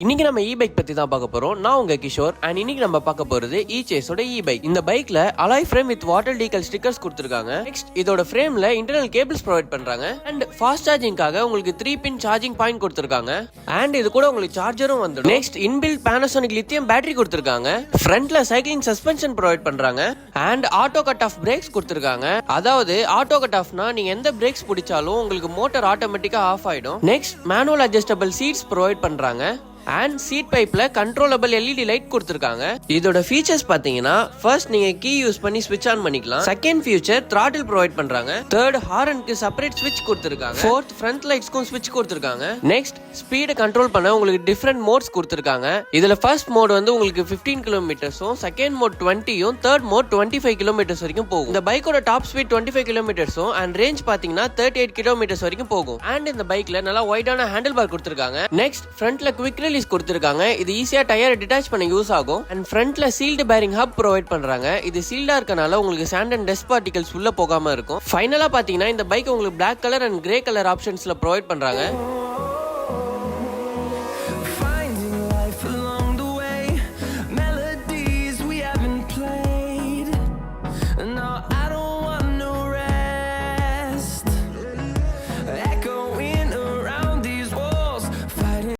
இன்னைக்கு நம்ம இ-பைக் பத்தி தான் பார்க்க போறோம். நான் உங்க கிஷோர் அண்ட் இன்னைக்கு நம்ம பார்க்க போறது இ-சேஸோட இ-பைக். இந்த பைக்ல alloy frame with water decal stickers கொடுத்திருக்காங்க. நெக்ஸ்ட் இதோட ஃப்ரேம்ல இன்டர்னல் கேபிள்ஸ் ப்ரொவைட் பண்றாங்க அண்ட் ஃபாஸ்ட் சார்ஜிங்காக உங்களுக்கு 3 பின் சார்ஜிங் பாயிண்ட் கொடுத்திருக்காங்க அண்ட் இது கூட உங்களுக்கு சார்ஜரும் வந்துடும். Next inbuilt Panasonic lithium battery கொடுத்திருக்காங்க. ஃப்ரண்ட்ல சைக்கிளிங் சஸ்பென்ஷன் ப்ரொவைட் பண்றாங்க and auto cut off brakes கொடுத்திருக்காங்க. அதாவது ஆட்டோ கட் ஆஃப்னா நீங்க எந்த பிரேக்ஸ் பிடிச்சாலும் உங்களுக்கு மோட்டார் ஆட்டோமேட்டிக்கா ஆஃப் ஆயிடும். Next manual adjustable seats provide பண்றாங்க அண்ட் சீட் பைப்ல கண்ட்ரோலபிள் எல்இடி லைட் கொடுத்திருக்காங்க. இதோட ஃபீச்சர்ஸ் பாத்தீங்கன்னா ஃபர்ஸ்ட் நீங்க கீ யூஸ் பண்ணி ஸ்விட்ச் ஆன் பண்ணிக்கலாம். செகண்ட் ஃபியூச்சர் throttle ப்ரொவைட் பண்றாங்க. தேர்ட் ஹாரனுக்கு செப்பரேட் ஸ்விட்ச் கொடுத்திருக்காங்க. ஃபோர்த் ஃப்ரண்ட் லைட்ஸ்க்கும் ஸ்விட்ச் கொடுத்திருக்காங்க. நெக்ஸ்ட் ஸ்பீட கண்ட்ரோல் பண்ண உங்களுக்கு டிஃபரெண்ட் மோட்ஸ் கொடுத்திருக்காங்க. இதுல ஃபர்ஸ்ட் மோட் வந்து உங்களுக்கு 15 கிலோமீட்டர்ஸும் செகண்ட் மோட் 20யும் தேர்ட் மோட் 25 கிலோமீட்டர்ஸ் வரைக்கும் போகும். இந்த பைக்கோட டாப் ஸ்பீட் 25 கிலோமீட்டர்ஸும் அண்ட் ரேஞ்ச் பாத்தீங்கன்னா 38 கிலோமீட்டர்ஸ் வரைக்கும் போகும். அண்ட் இந்த பைக்ல நல்லா வைடான ஹேண்டில் பார் கொடுத்திருக்காங்க. நெக்ஸ்ட் ஃப்ரண்ட்ல குவிக் ரிலீஸ் கொடுத்திருக்காங்க. இது ஈஸியா டயர் டிட்டாச் பண்ண யூஸ் ஆகும் அண்ட் ஃப்ரண்ட்ல சீல்டு பேரிங் ஹப் ப்ரொவைட் பண்றாங்க. இது சீல்டா இருக்கனால உங்களுக்கு சாண்ட் அண்ட் டஸ்ட் பார்ட்டிகல்ஸ் உள்ள போகாம இருக்கும். ஃபைனலா பாத்தீங்கன்னா இந்த பைக் உங்களுக்கு Black colour and grey colour ஆப்ஷன்ஸ்ல ப்ரொவைட் பண்றாங்க.